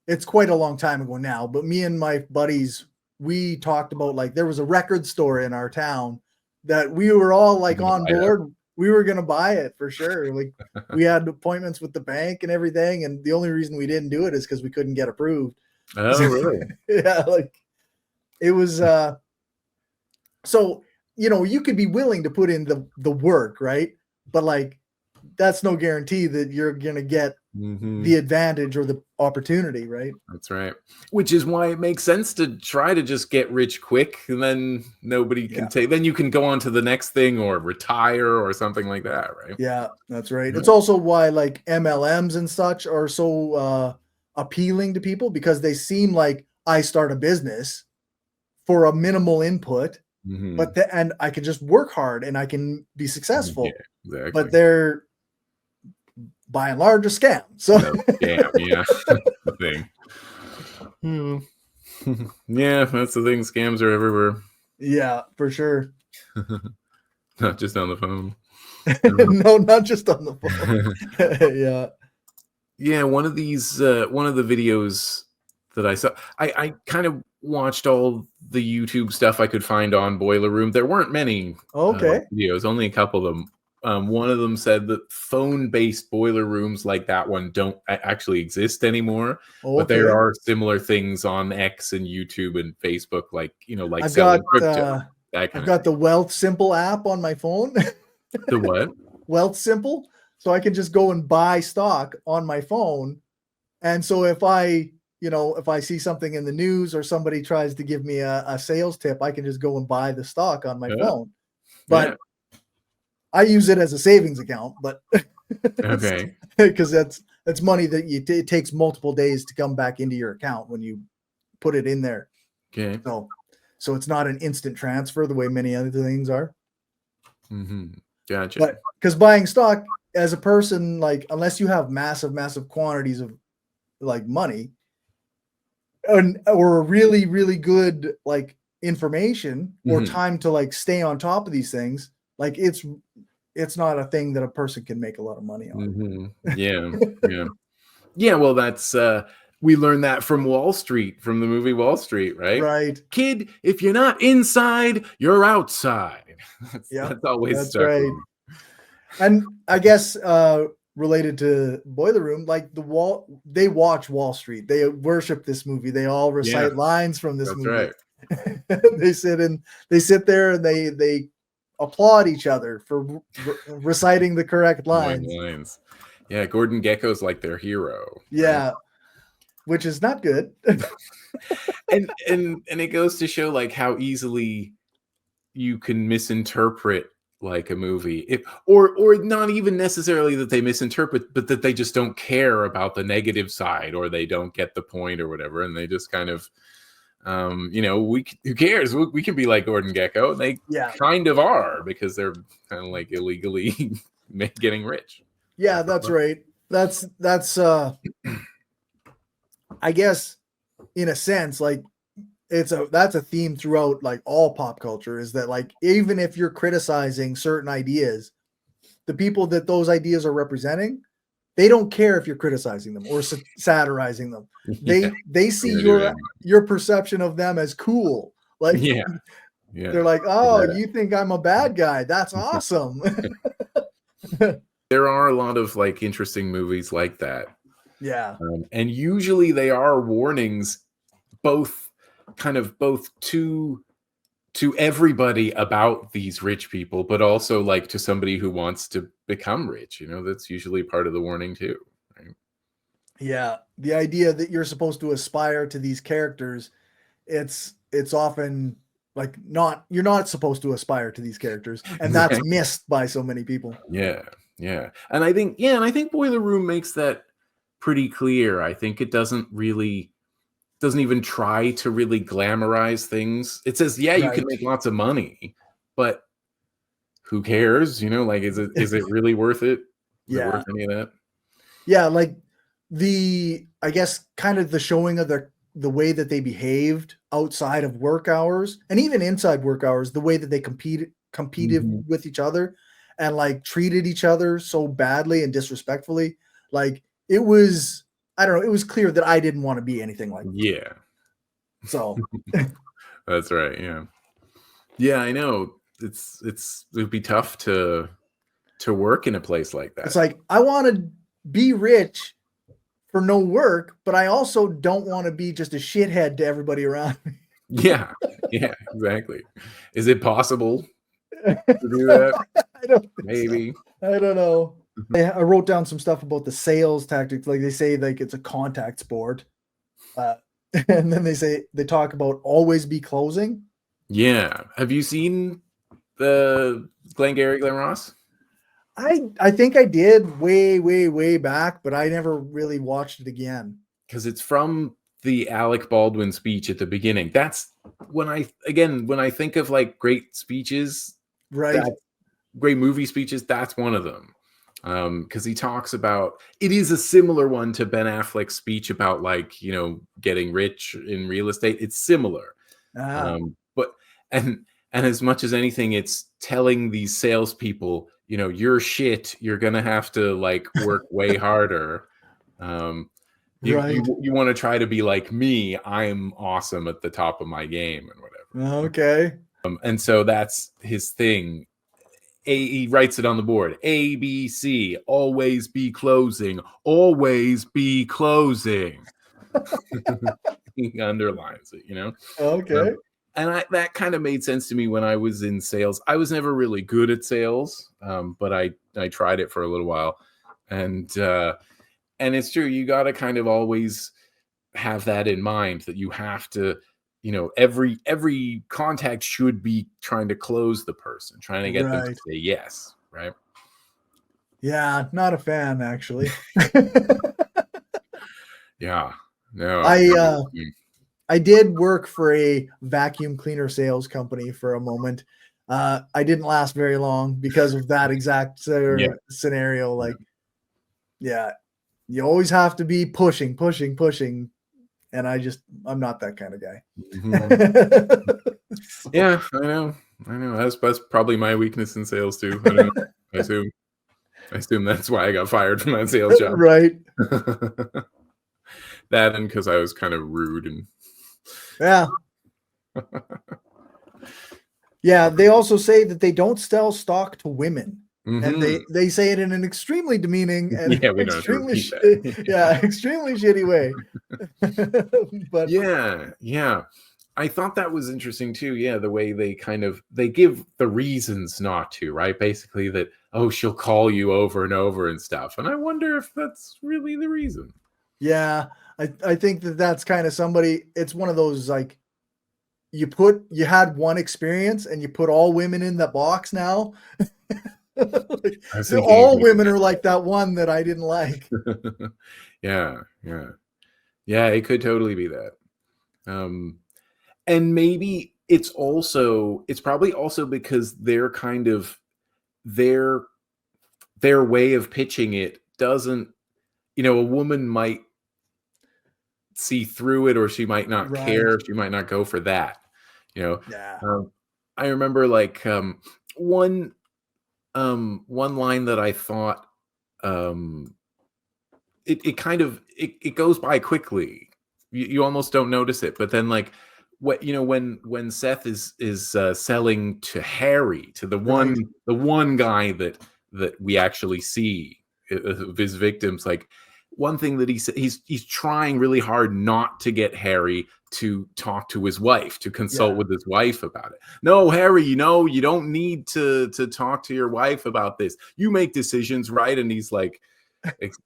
it's quite a long time ago now, but me and my buddies, we talked about like there was a record store in our town that we were all I'm like gonna on buy that. board. We were gonna buy it for sure. Like we had appointments with the bank and everything, and the only reason we didn't do it is because we couldn't get approved. Oh, really? Yeah, like it was so you could be willing to put in the work, right? But like that's no guarantee that you're gonna get Hmm. the advantage or the opportunity, right? That's right. Which is why it makes sense to try to just get rich quick, and then nobody can Yeah. take. Then you can go on to the next thing or retire or something like that, right? Yeah, that's right. Yeah. It's also why like MLMs and such are so appealing to people because they seem like I start a business for a minimal input, Hmm. but and I can just work hard and I can be Yeah, successful. But exactly. they're by and large a scam. So No scam. Yeah, that's the thing. Hmm. Yeah, that's the thing. Scams are everywhere, yeah, for sure. not just on the phone. No, not just on the phone. Yeah. Yeah, one of the videos that I saw, I kind of watched all the YouTube stuff I could find on Boiler Room. There weren't many Okay. videos, only a couple of them. One of them said that phone-based boiler rooms like that one don't actually exist anymore, but there Okay. are similar things on X and YouTube and Facebook, like like I've got selling crypto, that I've kind of got thing. the Wealth Simple app on my phone. The what? Wealth Simple. So I can just go and buy stock on my phone. And so if I see something in the news or somebody tries to give me a sales tip, I can just go and buy the stock on my Yeah, phone. yeah. But I use it as a savings account, but Okay. because that's money that it takes multiple days to come back into your account when you put it in there. Okay. So it's not an instant transfer the way many other things are. Hmm. Gotcha. But because buying stock as a person, like unless you have massive, massive quantities of like money or really, really good like information or Hmm. time to like stay on top of these things, like it's not a thing that a person can make a lot of money on. Hmm. Yeah. Yeah. Yeah, well, that's we learned that from Wall Street, from the movie Wall Street, right? Right. Kid, if you're not inside, you're outside. Yep. That's always That's stuck with right. me. And I guess related to Boiler Room, like they watch Wall Street. They worship this movie. They all Yeah, recite lines from this that's movie. right. they sit there and they applaud each other for reciting the correct lines. Yeah, Gordon Gekko's like their hero. Yeah, right? which is not good. and it goes to show like how easily you can misinterpret like a movie, or not even necessarily that they misinterpret, but that they just don't care about the negative side, or they don't get the point or whatever, and they just kind of who cares, we can be like Gordon Gekko, and they kind of are, because they're kind of like illegally getting rich. Yeah, that's right. That's I guess in a sense, like that's a theme throughout like all pop culture, is that like even if you're criticizing certain ideas, the people that those ideas are representing, they don't care if you're criticizing them or satirizing them. They see your perception of them as cool. Like they're like, oh, you think I'm a bad guy? That's awesome. There are a lot of like interesting movies like that. Yeah. And usually they are warnings, both to everybody about these rich people, but also like to somebody who wants to become rich. That's usually part of the warning too. Right? Yeah. The idea that you're supposed to aspire to these characters, it's often like you're not supposed to aspire to these characters. And that's missed by so many people. Yeah. Yeah. And I think Boiler Room makes that pretty clear. I think it doesn't even try to really glamorize things. It says, you can make lots of money, but who cares? Like, is it really worth it? Is it worth any of that? Yeah. Like I guess kind of the showing of the way that they behaved outside of work hours and even inside work hours, the way that they competed with each other and like treated each other so badly and disrespectfully. Like it was, I don't know, it was clear that I didn't want to be anything like that. Yeah. So that's right. Yeah. Yeah, I know. It'd be tough to work in a place like that. It's like, I want to be rich for no work, but I also don't want to be just a shithead to everybody around me. Yeah, exactly. Is it possible to do that? I don't think Maybe. So. I don't know. I wrote down some stuff about the sales tactics. Like they say, like it's a contact sport. And then they talk about always be closing. Yeah. Have you seen the Glengarry Glen Ross? I think I did way back, but I never really watched it again. Because it's from the Alec Baldwin speech at the beginning. That's when I think of like great speeches, right? Great movie speeches, that's one of them. Because he talks about, it is a similar one to Ben Affleck's speech about like, getting rich in real estate. It's similar. But as much as anything, it's telling these salespeople, you're shit. You're gonna have to like work way harder. You want to try to be like me. I'm awesome at the top of my game and whatever. Okay. And so that's his thing. He writes it on the board. A, B, C. Always be closing. Always be closing. He underlines it, Okay. And that kind of made sense to me when I was in sales. I was never really good at sales, but I tried it for a little while. And it's true. You got to kind of always have that in mind, that you have to, every contact should be trying to close the person, trying to get them to say yes. Right. Yeah. Not a fan, actually. Yeah. No. I did work for a vacuum cleaner sales company for a moment. I didn't last very long because of that exact scenario. Like, you always have to be pushing. And I'm not that kind of guy. So. Yeah, I know. That's probably my weakness in sales too. I don't know. I assume that's why I got fired from that sales job. Right. That, and because I was kind of rude and. Yeah. Yeah. They also say that they don't sell stock to women. And they say it in an extremely demeaning and extremely extremely shitty way. But yeah. I thought that was interesting too. Yeah, the way they give the reasons not to, right? Basically that, oh, she'll call you over and over and stuff. And I wonder if that's really the reason. Yeah, I think that that's kind of somebody. It's one of those like you had one experience and you put all women in that box now. Like, I was thinking all women exactly are like that one that I didn't like. that. Yeah, yeah. Yeah, it could totally be that. And maybe it's probably also because they're kind of their way of pitching it doesn't, a woman might see through it, or she might not Right. care, she might not go for that. You know, Yeah. I remember like one one line that I thought um it kind of it goes by quickly. You almost don't notice it, but then like what when Seth is selling to Harry, to the Right. one guy that we actually see of his victims, like one thing that he's trying really hard not to get Harry to talk to his wife, to consult Yeah. with his wife about it. No, Harry, you don't need to talk to your wife about this. You make decisions, right? And he's like,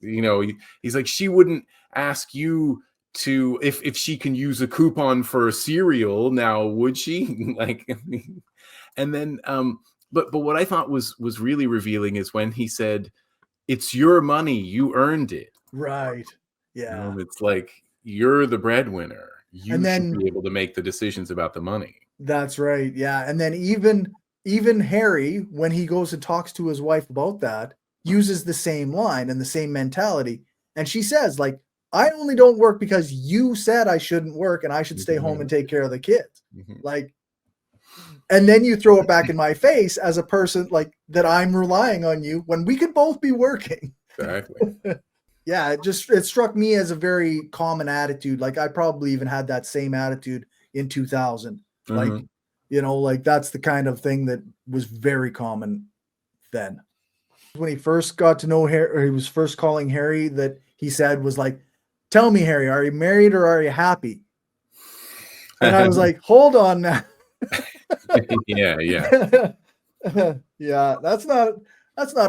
he's like, she wouldn't ask you to if she can use a coupon for a cereal now, would she? Like, and then but what I thought was really revealing is when he said, it's your money, you earned it. Right. Yeah. It's like, you're the breadwinner, And you should then be able to make the decisions about the money. that's right. Yeah. And then even Harry, when he goes and talks to his wife about that, uses the same line and the same mentality. And she says, like, I only don't work because you said I shouldn't work and I should stay home and take care of the kids. Like, and then you throw it back in my face as a person like that I'm relying on you when we could both be working. Exactly. Yeah, it struck me as a very common attitude. Like I probably even had that same attitude in 2000. Like, like that's the kind of thing that was very common then. When he first got to know Harry, or he was first calling Harry, that he said was like, "Tell me, Harry, are you married or are you happy?" And I was like, "Hold on now." Yeah. Yeah, that's not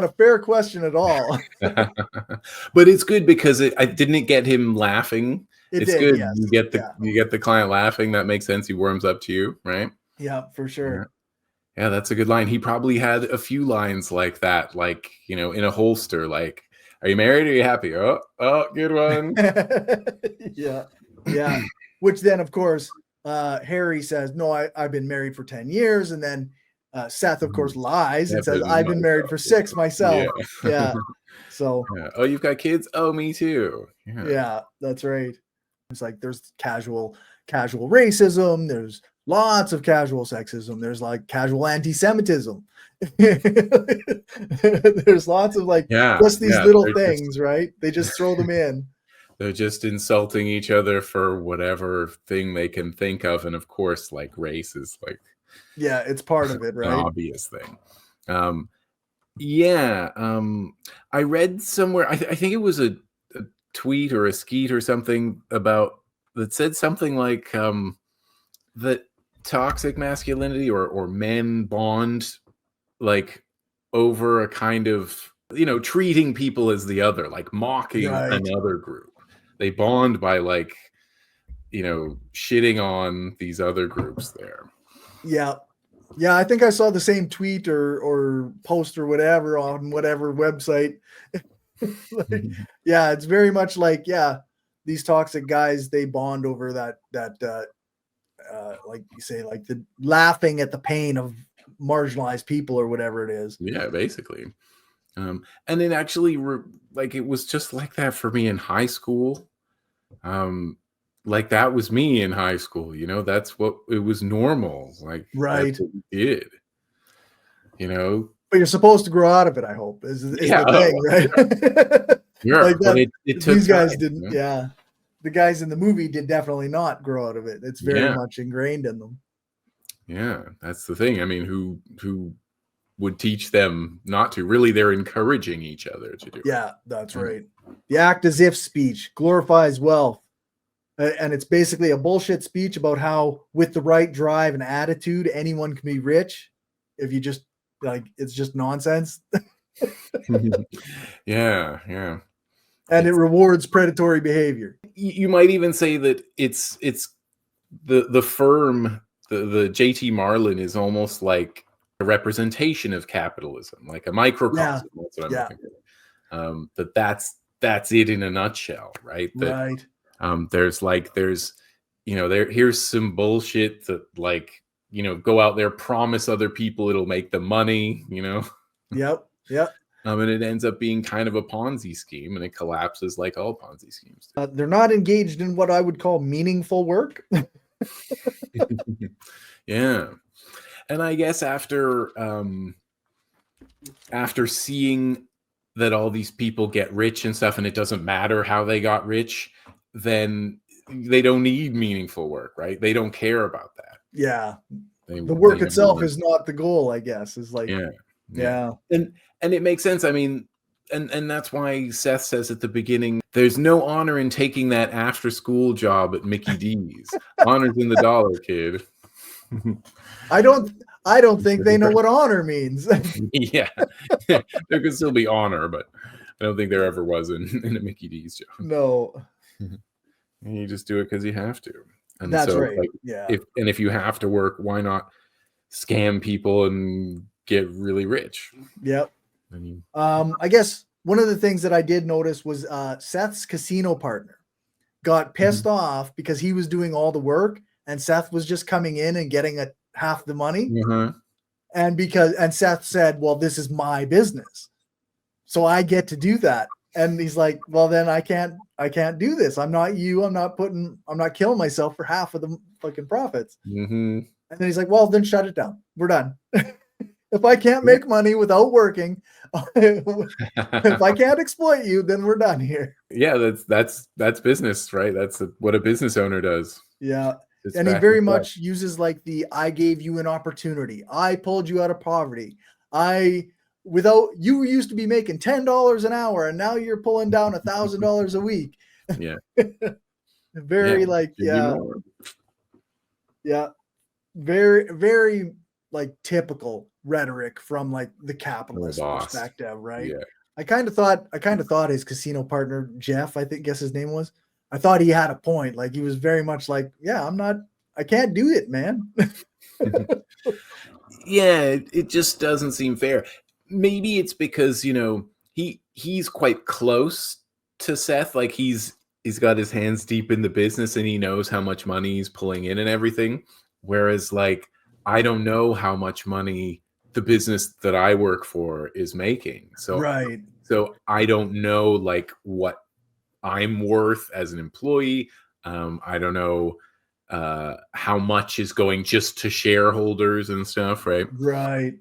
a fair question at all. But it's good because I didn't get him laughing. It It's did, good. yes. Yeah. You get the client laughing. That makes sense. He warms up to you, right? Yeah, for Yeah. sure. Yeah, that's a good line. He probably had a few lines like that, like, in a holster, like, are you married or are you happy? Oh, good one. Yeah. Yeah. Which then, of course, Harry says, "No, I've been married for 10 years." And then Seth, of course, lies and says, "I've been married for 6 myself." Yeah. Yeah. So, Yeah. Oh, you've got kids? Oh, me too. Yeah. yeah, that's right. It's like there's casual racism, there's lots of casual sexism, there's like casual anti-Semitism. There's lots of like Yeah. just these Yeah. little things, right? They just throw them in. They're just insulting each other for whatever thing they can think of. And of course, like, race is like Yeah, it's part of it, an right? obvious thing. Yeah. I read somewhere, I think it was a tweet or a skeet or something about that said something like that toxic masculinity or men bond like over a kind of, treating people as the other, like mocking Right. another group. They bond by like, shitting on these other groups there. Yeah. Yeah, I think I saw the same tweet or post or whatever on whatever website. Like, yeah, it's very much like, yeah, these toxic guys, they bond over that like you say, like the laughing at the pain of marginalized people or whatever it is. Yeah, basically. And it actually like it was just like that for me in high school. Like that was me in high school, that's what it was normal. Like that's Right. what we did, you know. But you're supposed to grow out of it, I hope, is Yeah, the thing, right? yeah, Like but that it took these guys time, didn't, yeah. The guys in the movie did definitely not grow out of it. It's very Yeah, much ingrained in them. yeah, that's the thing. I mean, who would teach them not to? Really, they're encouraging each other to do it. Yeah, that's Yeah. right. The act as if speech glorifies wealth. And it's basically a bullshit speech about how with the right drive and attitude, anyone can be rich. If you just like, it's just nonsense. Yeah, yeah. And it It's rewards predatory behavior. you might even say that it's the firm, the JT Marlin is almost like a representation of capitalism, like a Yeah. microcosm. That's what I'm Yeah. looking for. That's it in a nutshell, right? That Right. there's here's some bullshit that go out there, promise other people it'll make them money, Yep. Yep. and it ends up being kind of a Ponzi scheme, and it collapses like all Ponzi schemes They're not engaged in what I would call meaningful work. do. Yeah. And I guess after seeing that all these people get rich and stuff, and it doesn't matter how they got rich, then they don't need meaningful work, right? They don't care about that. Yeah. They The work they itself want- is not the goal, I guess. Is like, yeah, yeah. and it makes sense. I mean, and that's why Seth says at the beginning, there's no honor in taking that after school job at Mickey D's. Honor's in the dollar, kid. I don't think they know what honor means. Yeah, there could still be honor, but I don't think there ever was in a Mickey D's job. No. You just do it because you have to. And That's so, right. like, Yeah. if you have to work, why not scam people and get really rich? Yep. I mean, I guess one of the things that I did notice was Seth's casino partner got pissed off because he was doing all the work and Seth was just coming in and getting half the money. And Seth said, well, this is my business, so I get to do that. And he's like, well, then I can't do this. I'm not you. I'm not killing myself for half of the fucking profits. And then he's like, well, then shut it down. We're done. If I can't make money without working, if I can't exploit you, then we're done here. Yeah, that's business, right? That's what a business owner does. Yeah. It's And he back very and forth. much uses like I gave you an opportunity. I pulled you out of poverty. You used to be making $10 an hour and now you're pulling down $1,000 a week. Yeah. Very very, very like typical rhetoric from like the capitalist perspective, right? Yeah. I kind of thought his casino partner, Jeff, guess his name was, I thought he had a point. Like he was very much like, yeah, I can't do it, man. Yeah, it just doesn't seem fair. Maybe it's because, he's quite close to Seth. Like he's got his hands deep in the business and he knows how much money he's pulling in and everything. Whereas like, I don't know how much money the business that I work for is making. So, right. So I don't know like what I'm worth as an employee. I don't know how much is going just to shareholders and stuff, right? Right.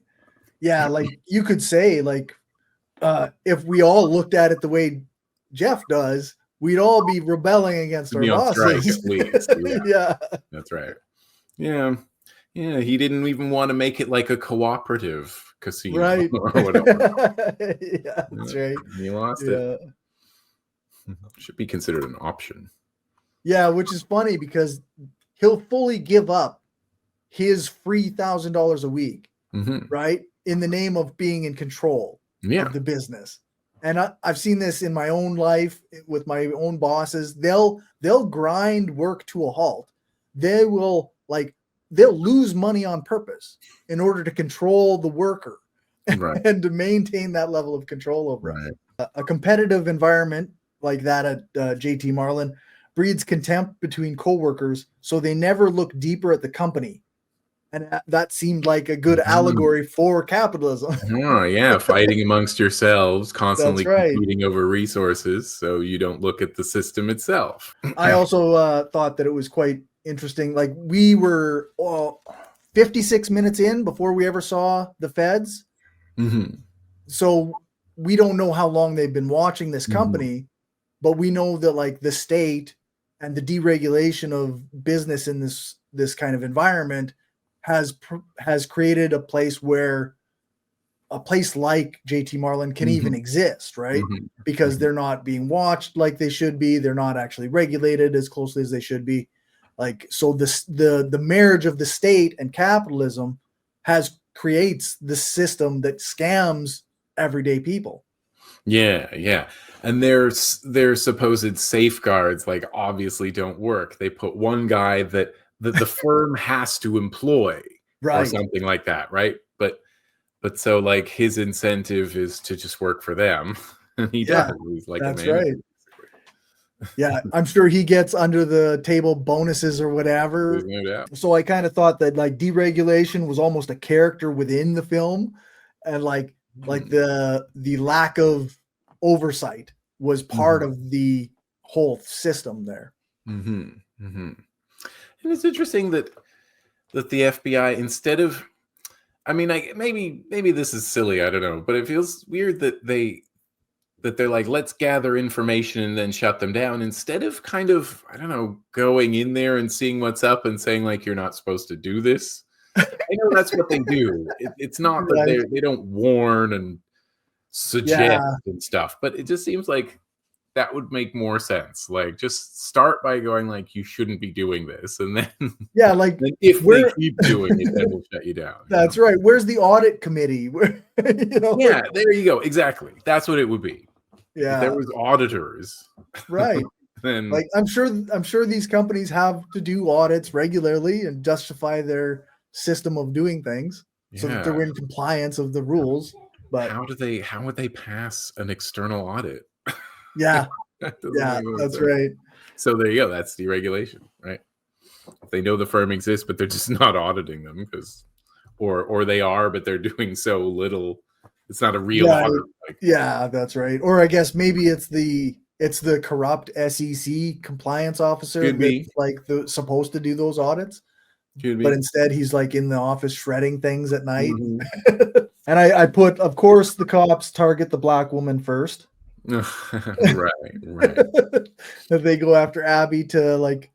Yeah, like you could say like if we all looked at it the way Jeff does, we'd all be rebelling against our bosses. Strike, at least. Yeah. Yeah. That's right. Yeah. Yeah, he didn't even want to make it like a cooperative casino, right? Or whatever. Yeah, that's right. He lost it. Should be considered an option. Yeah, which is funny because he'll fully give up his free $1,000 a week, right, in the name of being in control of the business. And I've seen this in my own life with my own bosses. They'll grind work to a halt. They'll lose money on purpose in order to control the worker, right, and to maintain that level of control over it. A competitive environment like that at JT Marlin breeds contempt between coworkers, so they never look deeper at the company. And that seemed like a good allegory for capitalism. Oh, yeah, fighting amongst yourselves, constantly competing over resources, so you don't look at the system itself. I also thought that it was quite interesting. Like we were 56 minutes in before we ever saw the feds. So we don't know how long they've been watching this company, but we know that like the state and the deregulation of business in this kind of environment has created a place where a place like JT Marlin can even Mhm, exist, right? mhm, Because mhm. they're not being watched like they should be. They're not actually regulated as closely as they should be. Like so, the marriage of the state and capitalism has creates the system that scams everyday people. Yeah, yeah. And their supposed safeguards, like, obviously don't work. They put one guy that the firm has to employ or Right. something like that, right? But so, like, his incentive is to just work for them, and he does. Yeah, He's like a that's manager, right. basically. Yeah, I'm sure he gets under the table bonuses or There's whatever. no doubt. So I kind of thought that like deregulation was almost a character within the film, and like Mhm, the lack of oversight was part mhm, of the whole system there. mhm, mhm. And it's interesting that the FBI, instead of, I mean, maybe this is silly, I don't know, but it feels weird that they're like, let's gather information and then shut them down, instead of kind of, I don't know, going in there and seeing what's up and saying, like, you're not supposed to do this. I know that's what they do. It's not that Right. they don't warn and suggest Yeah. and stuff, but it just seems like that would make more sense. Like, just start by going, like, you shouldn't be doing this, and then Yeah, like then if they where keep doing it, then we'll shut you down, you know? that's right. Where's the audit committee? Where, like Yeah, there you go. Exactly. That's what it would be. If there yeah, was auditors, right. then Like I'm sure these companies have to do audits regularly and justify their system of doing things so that yeah. they're in compliance of the rules. But How would they pass an external audit? yeah, That doesn't yeah, make any that's sense. right. So there you go. That's deregulation, right? If they know the firm exists, but they're just not auditing them because, or they are, but they're doing so little. It's not a real Right. audit. Like, Yeah, that's right. Or I guess maybe it's the corrupt SEC compliance officer could that's be, like supposed to do those audits, could but be. instead he's like in the office shredding things at night. Mhm. And I put, of course, the cops target the black woman first. Right, right. That they go after Abby to like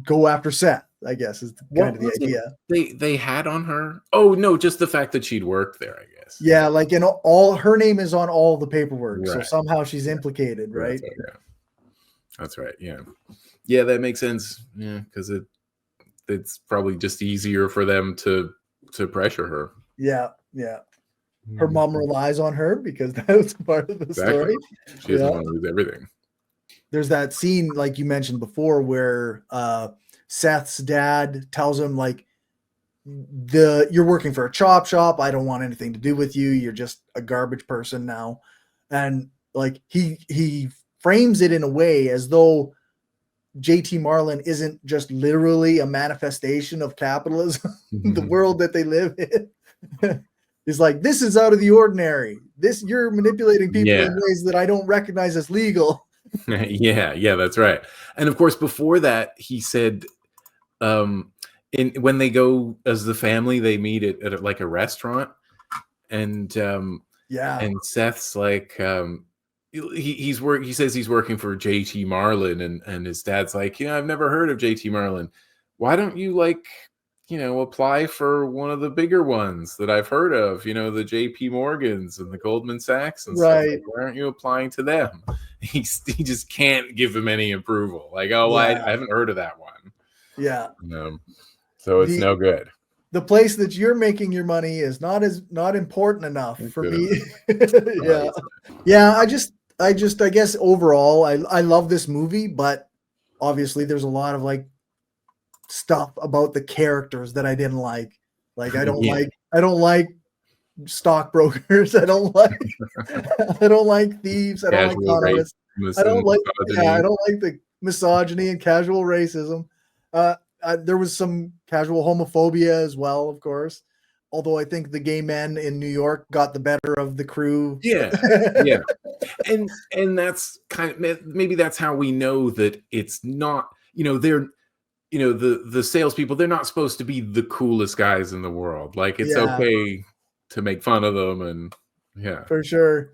go after Seth, I guess is kind What of the was it idea. they had on her? Oh no, just the fact that she'd worked there, I guess. Yeah. Yeah, like in all her name is on all the paperwork, so Right. somehow she's Yeah. implicated, right? That's right. Yeah. That's right. Yeah. Yeah, that makes sense. Yeah, because it's probably just easier for them to pressure her. Yeah, yeah. Her mom Mhm. relies on her because that was part of the Exactly. story. She doesn't Yeah. want to lose everything. There's that scene like you mentioned before where Seth's dad tells him like the you're working for a chop shop. I don't want anything to do with you. You're just a garbage person now. And like he frames it in a way as though JT Marlin isn't just literally a manifestation of capitalism, the world that they live in. He's like, this is out of the ordinary. This you're manipulating people Yeah. in ways that I don't recognize as legal. Yeah, yeah, that's right. And of course, before that, he said, um, in when they go as the family, they meet at like a restaurant, and Yeah. and Seth's like, he says he's working for JT Marlin, and his dad's like, I've never heard of JT Marlin. Why don't you, like, apply for one of the bigger ones that I've heard of, the JP Morgans and the Goldman Sachs and stuff. Like, Right. why aren't you applying to them? He just can't give him any approval. Like, oh, well, I Yeah. haven't heard of that one. Yeah. Um, so it's The no good. the place that you're making your money is not important enough Not for good me. enough. Yeah. Right. Yeah, I guess overall I love this movie, but obviously there's a lot of like stuff about the characters that I didn't like. Like Yeah. I don't like stockbrokers. I don't like I don't like thieves. I don't like Casual con artists. I racism don't and like yeah, I misogyny. don't like the misogyny and casual racism. Uh, there was some casual homophobia as well, of course. Although I think the gay men in New York got the better of the crew. Yeah. Yeah. And that's maybe that's how we know that it's not, they're, the salespeople, they're not supposed to be the coolest guys in the world. Like, it's Yeah, okay to make fun of them, and yeah, for sure.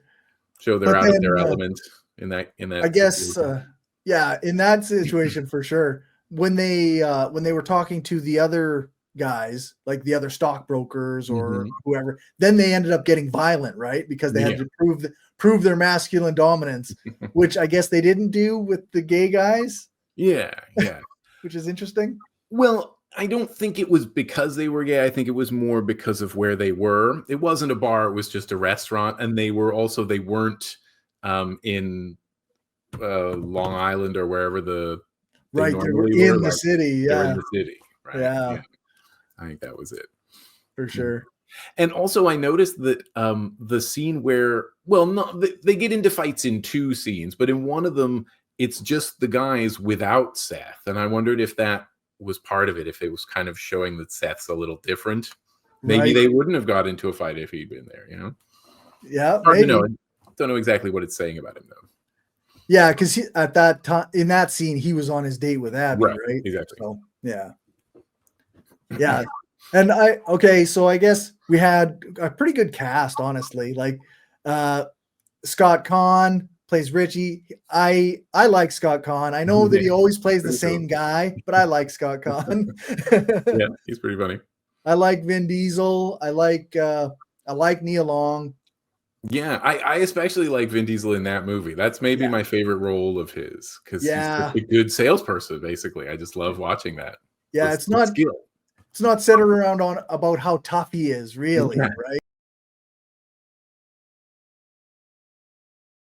show they're But out of then their element in I that guess situation. yeah, in that situation for sure. When they were talking to the other guys, like the other stockbrokers or Mhm. whoever, then they ended up getting violent, right? Because they had Yeah. to prove their masculine dominance, which I guess they didn't do with the gay guys, Yeah, yeah. which is interesting. Well, I don't think it was because they were gay. I think it was more because of where they were. It wasn't a bar, it was just a restaurant, and they weren't, in, Long Island or wherever they Right, they were normally were, in the like, city. they're in Yeah, the city, right? yeah, Yeah, I think that was it. for Mm. sure. And also I noticed that, the scene where well, no, they get into fights in 2 scenes, but in one of them, it's just the guys without Seth, and I wondered if that was part of it, if it was kind of showing that Seth's a little different. Maybe Right. they wouldn't have got into a fight if he'd been there, you know? Yeah, Hard to know. maybe. I don't know exactly what it's saying about him, though. Yeah, because at that time in that scene, he was on his date with Abby, Right, right? exactly. So yeah, yeah. And okay, so I guess we had a pretty good cast, honestly. Like uh Scott Conn plays Richie. I like Scott Conn. I know that Yeah, he always plays the pretty cool. same guy, but I like Scott Conn. Yeah, he's pretty funny. I like Vin Diesel. I like Nia Long. Yeah, I especially like Vin Diesel in that movie. That's maybe Yeah. my favorite role of his because he's just Yeah. a good salesperson, basically. I just love watching that. Yeah, The skill. it's not centered around on about how tough he is, really, Okay. right?